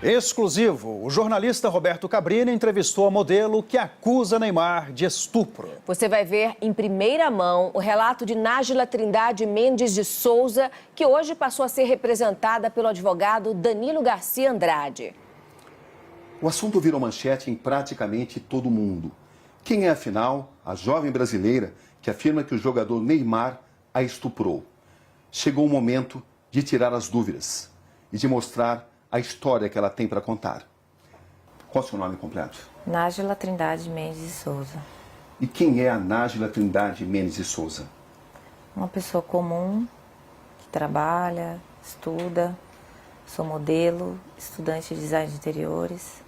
Exclusivo, o jornalista Roberto Cabrini entrevistou a modelo que acusa Neymar de estupro. Você vai ver em primeira mão o relato de Nájila Trindade Mendes de Souza, que hoje passou a ser representada pelo advogado Danilo Garcia Andrade. O assunto virou manchete em praticamente todo mundo. Quem é, afinal, a jovem brasileira que afirma que o jogador Neymar a estuprou? Chegou o momento de tirar as dúvidas e de mostrar a história que ela tem para contar. Qual é o seu nome completo? Nájila Trindade Mendes de Souza. E quem é a Nájila Trindade Mendes de Souza? Uma pessoa comum, que trabalha, estuda, sou modelo, estudante de design de interiores,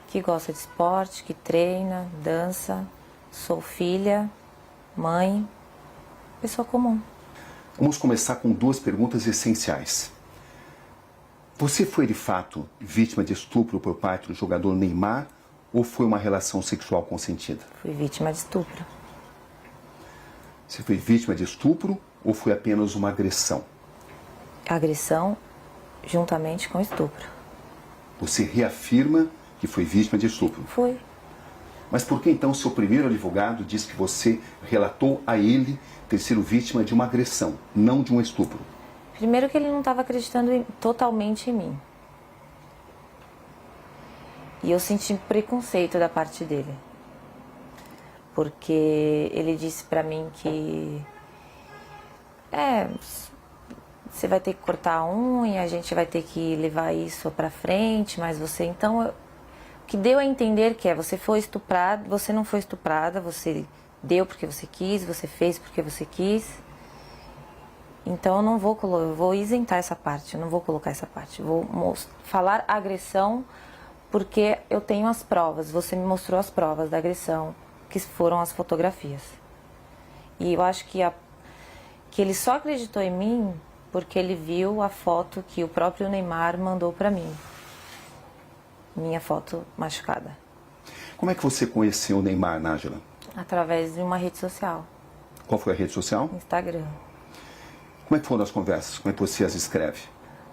que gosta de esporte, que treina, dança, sou filha, mãe, pessoa comum. Vamos começar com duas perguntas essenciais. Você foi, de fato, vítima de estupro por parte do jogador Neymar ou foi uma relação sexual consentida? Fui vítima de estupro. Você foi vítima de estupro ou foi apenas uma agressão? Agressão juntamente com estupro. Você reafirma que foi vítima de estupro? Fui. Mas por que então seu primeiro advogado diz que você relatou a ele ter sido vítima de uma agressão, não de um estupro? Primeiro que ele não estava acreditando totalmente em mim. E eu senti preconceito da parte dele. Porque ele disse pra mim que... você vai ter que cortar a unha, a gente vai ter que levar isso pra frente, mas você... Então, o que deu a entender que você foi estuprada, você não foi estuprada, você deu porque você quis, você fez porque você quis... Então eu vou isentar essa parte, eu não vou colocar essa parte. Vou falar agressão porque eu tenho as provas, você me mostrou as provas da agressão, que foram as fotografias. E eu acho que ele só acreditou em mim porque ele viu a foto que o próprio Neymar mandou pra mim. Minha foto machucada. Como é que você conheceu o Neymar, Nájila? Através de uma rede social. Qual foi a rede social? Instagram. Como é que foram as conversas? Como é que você as escreve?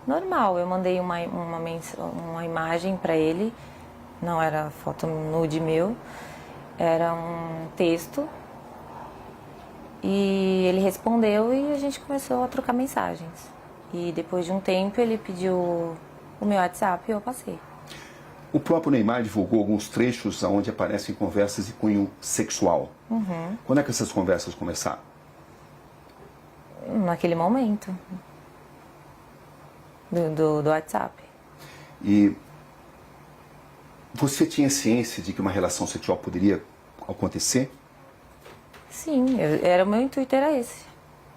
Normal, eu mandei uma imagem para ele, não era foto nude meu, era um texto. E ele respondeu e a gente começou a trocar mensagens. E depois de um tempo ele pediu o meu WhatsApp e eu passei. O próprio Neymar divulgou alguns trechos onde aparecem conversas de cunho sexual. Uhum. Quando é que essas conversas começaram? Naquele momento do WhatsApp. E você tinha ciência de que uma relação sexual poderia acontecer? Sim, o meu intuito era esse.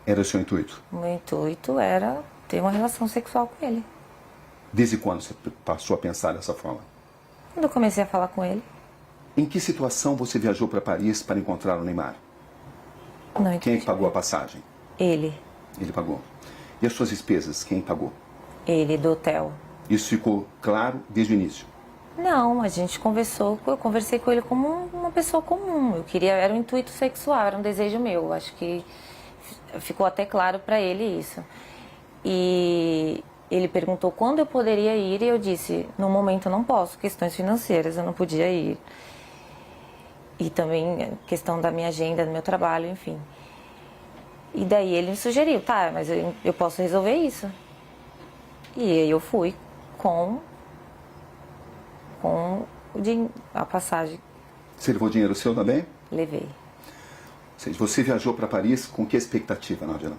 Era o seu intuito? O meu intuito era ter uma relação sexual com ele. Desde quando você passou a pensar dessa forma? Quando eu comecei a falar com ele. Em que situação você viajou para Paris para encontrar o Neymar? Não entendi. Quem pagou a passagem? Ele. Ele pagou. E as suas despesas, quem pagou? Ele, do hotel. Isso ficou claro desde o início? Não, a gente conversou, eu conversei com ele como uma pessoa comum. Eu queria, era um intuito sexual, era um desejo meu. Acho que ficou até claro para ele isso. E ele perguntou quando eu poderia ir e eu disse, no momento eu não posso, questões financeiras, eu não podia ir. E também questão da minha agenda, do meu trabalho, enfim. E daí ele me sugeriu, tá, mas eu posso resolver isso. E aí eu fui com a passagem. Você levou dinheiro seu também? Levei. Ou seja, você viajou para Paris com que expectativa, Nájila?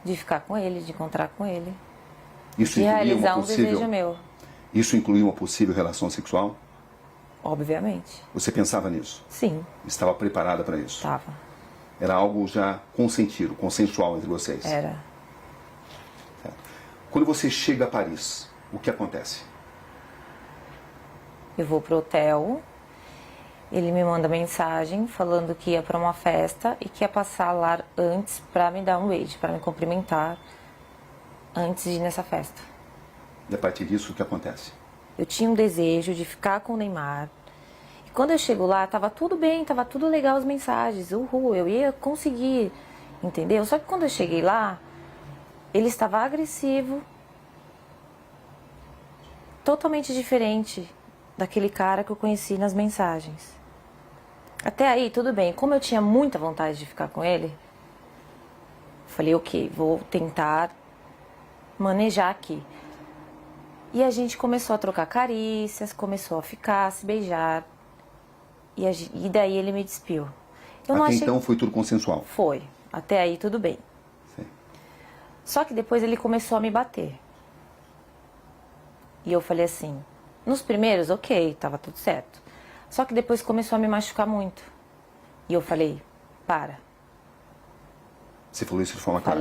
De ficar com ele, de encontrar com ele. Isso De incluía realizar uma um possível... desejo meu. Isso incluía uma possível relação sexual? Obviamente. Você pensava nisso? Sim. Estava preparada para isso? Estava. Era algo já consentido, consensual entre vocês? Era. Quando você chega a Paris, o que acontece? Eu vou pro hotel, ele me manda mensagem falando que ia para uma festa e que ia passar lá antes para me dar um beijo, para me cumprimentar antes de ir nessa festa. E a partir disso, o que acontece? Eu tinha um desejo de ficar com o Neymar. E quando eu chego lá, tava tudo bem, tava tudo legal as mensagens. Uhul, eu ia conseguir, entendeu? Só que quando eu cheguei lá, ele estava agressivo. totalmente diferente daquele cara que eu conheci nas mensagens. Até aí, tudo bem. Como eu tinha muita vontade de ficar com ele, falei, ok, vou tentar manejar aqui. E a gente começou a trocar carícias, começou a ficar, a se beijar. E daí ele me despiu. Até então foi tudo consensual? Foi. Até aí tudo bem. Sim. Só que depois ele começou a me bater. E eu falei assim, nos primeiros, ok, tava tudo certo. Só que depois começou a me machucar muito. E eu falei, para. Você falou isso de forma clara?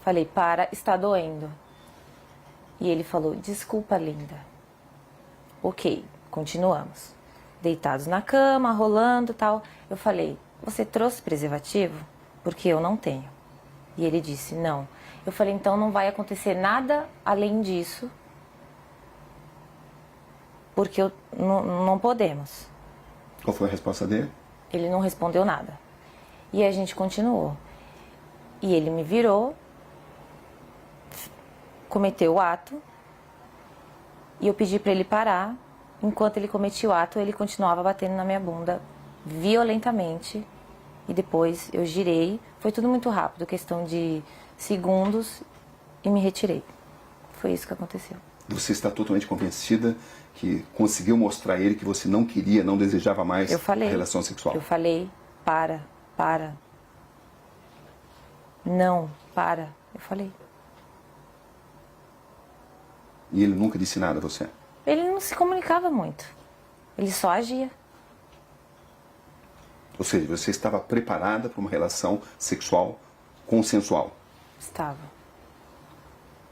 Falei, para, está doendo. E ele falou, desculpa, linda. Ok, continuamos. Deitados na cama, rolando e tal. Eu falei, você trouxe preservativo? Porque eu não tenho. E ele disse, não. Eu falei, então não vai acontecer nada além disso. Porque não podemos. Qual foi a resposta dele? Ele não respondeu nada. E a gente continuou. E ele me virou, cometeu o ato, e eu pedi para ele parar. Enquanto ele cometia o ato, ele continuava batendo na minha bunda violentamente. E depois eu girei. Foi tudo muito rápido, questão de segundos, e me retirei. Foi isso que aconteceu. Você está totalmente convencida que conseguiu mostrar a ele que você não queria, não desejava mais a relação sexual? Eu falei, para. Não, para. Eu falei. E ele nunca disse nada a você? Ele não se comunicava muito. Ele só agia. Ou seja, você estava preparada para uma relação sexual consensual? Estava.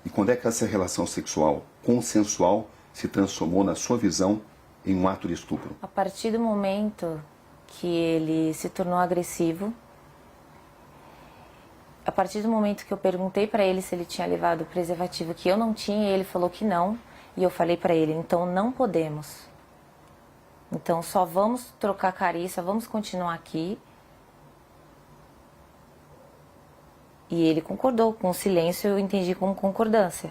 E quando é que essa relação sexual consensual se transformou, na sua visão, em um ato de estupro? A partir do momento que ele se tornou agressivo, a partir do momento que eu perguntei para ele se ele tinha levado o preservativo, que eu não tinha, ele falou que não, e eu falei para ele, então não podemos. Então só vamos trocar carícia, vamos continuar aqui. E ele concordou, com o silêncio eu entendi como concordância.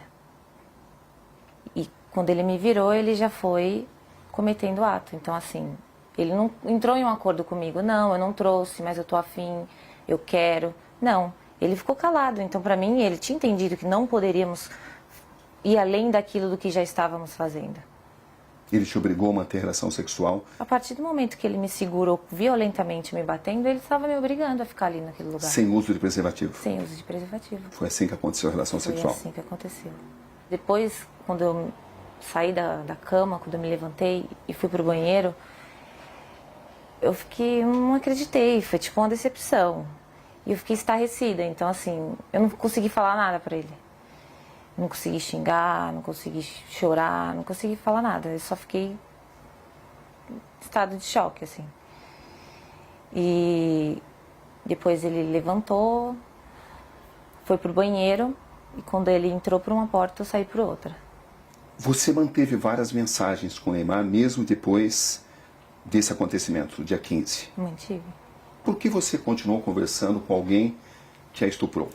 E quando ele me virou, ele já foi cometendo o ato. Então assim, ele não entrou em um acordo comigo, não, eu não trouxe, mas eu tô afim, eu quero. Não, ele ficou calado. Então para mim, ele tinha entendido que não poderíamos ir além daquilo do que já estávamos fazendo. Ele te obrigou a manter relação sexual? A partir do momento que ele me segurou violentamente me batendo, ele estava me obrigando a ficar ali naquele lugar. Sem uso de preservativo? Sem uso de preservativo. Foi assim que aconteceu a relação sexual? Foi assim que aconteceu. Depois, quando eu saí da cama, quando eu me levantei e fui pro banheiro, eu fiquei, não acreditei, foi tipo uma decepção. E eu fiquei estarrecida, então assim, eu não consegui falar nada pra ele. Não consegui xingar, não consegui chorar, não consegui falar nada. Eu só fiquei em estado de choque, assim. E depois ele levantou, foi pro banheiro, e quando ele entrou por uma porta, eu saí por outra. Você manteve várias mensagens com o Neymar, mesmo depois desse acontecimento, do dia 15? Mantive. Por que você continuou conversando com alguém que a estuprou?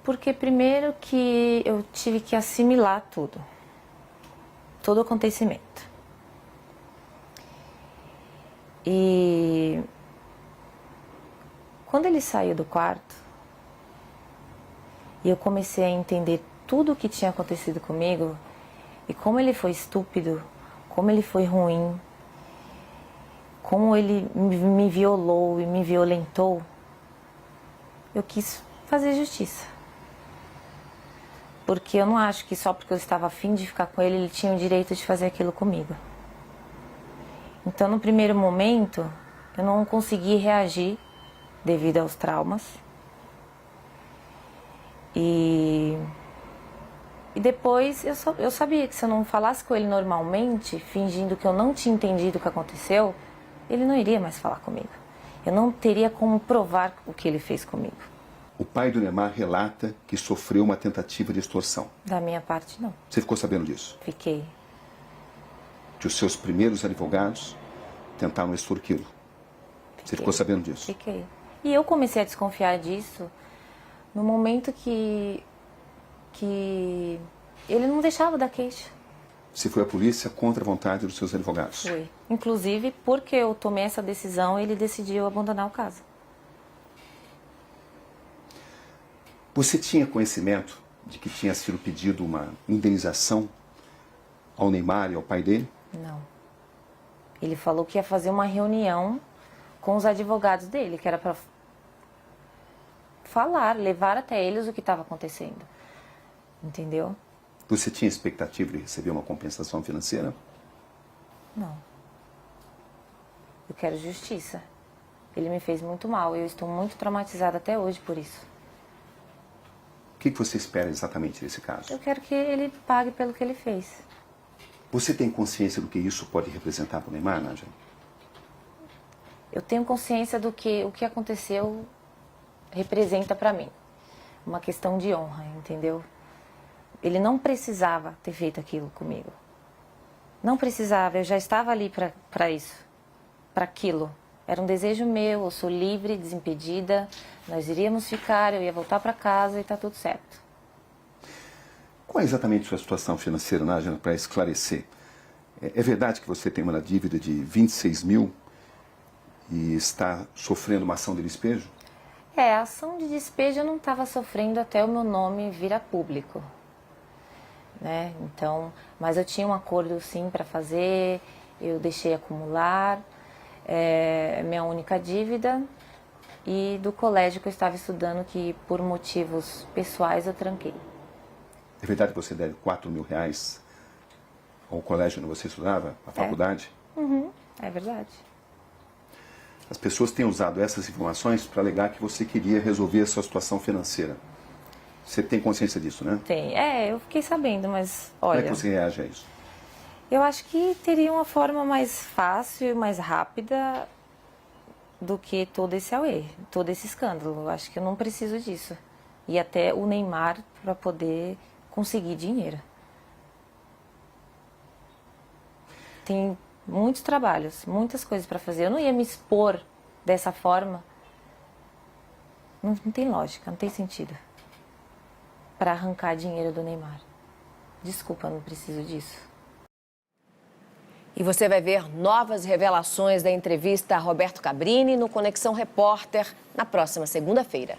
Porque primeiro que eu tive que assimilar tudo. Todo o acontecimento. E quando ele saiu do quarto, e eu comecei a entender tudo o que tinha acontecido comigo, e como ele foi estúpido, como ele foi ruim, como ele me violou e me violentou, eu quis fazer justiça. Porque eu não acho que só porque eu estava afim de ficar com ele, ele tinha o direito de fazer aquilo comigo. Então, no primeiro momento, eu não consegui reagir devido aos traumas. E depois eu sabia que se eu não falasse com ele normalmente, fingindo que eu não tinha entendido o que aconteceu, ele não iria mais falar comigo. Eu não teria como provar o que ele fez comigo. O pai do Neymar relata que sofreu uma tentativa de extorsão. Da minha parte, não. Você ficou sabendo disso? Fiquei. Que os seus primeiros advogados tentaram extorquí-lo. Você ficou sabendo disso? Fiquei. E eu comecei a desconfiar disso no momento que ele não deixava dar queixa. Você foi à polícia contra a vontade dos seus advogados? Foi. Inclusive, porque eu tomei essa decisão, ele decidiu abandonar o caso. Você tinha conhecimento de que tinha sido pedido uma indenização ao Neymar e ao pai dele? Não. Ele falou que ia fazer uma reunião com os advogados dele, que era para falar, levar até eles o que estava acontecendo. Entendeu? Você tinha expectativa de receber uma compensação financeira? Não. Eu quero justiça. Ele me fez muito mal. Eu estou muito traumatizada até hoje por isso. O que você espera exatamente desse caso? Eu quero que ele pague pelo que ele fez. Você tem consciência do que isso pode representar para o Neymar, Nádia? Eu tenho consciência do que o que aconteceu representa para mim. Uma questão de honra, entendeu? Ele não precisava ter feito aquilo comigo. Não precisava, eu já estava ali para isso, para aquilo. Era um desejo meu, eu sou livre, desimpedida, nós iríamos ficar, eu ia voltar para casa e está tudo certo. Qual é exatamente a sua situação financeira, Nádia, para esclarecer? É verdade que você tem uma dívida de 26 mil e está sofrendo uma ação de despejo? A ação de despejo eu não estava sofrendo até o meu nome vir a público. Né? Então, mas eu tinha um acordo sim para fazer, eu deixei acumular, minha única dívida, e do colégio que eu estava estudando, que por motivos pessoais eu tranquei. É verdade que você deve 4 mil reais ao colégio onde você estudava, à faculdade? É verdade. As pessoas têm usado essas informações para alegar que você queria resolver a sua situação financeira. Você tem consciência disso, né? Tem. Eu fiquei sabendo, mas olha... Como é que você reage a isso? Eu acho que teria uma forma mais fácil e mais rápida do que todo esse auê, todo esse escândalo. Eu acho que eu não preciso disso. E até o Neymar para poder conseguir dinheiro. Tem muitos trabalhos, muitas coisas para fazer. Eu não ia me expor dessa forma. Não tem lógica, não tem sentido. Para arrancar dinheiro do Neymar. Desculpa, não preciso disso. E você vai ver novas revelações da entrevista a Roberto Cabrini no Conexão Repórter na próxima segunda-feira.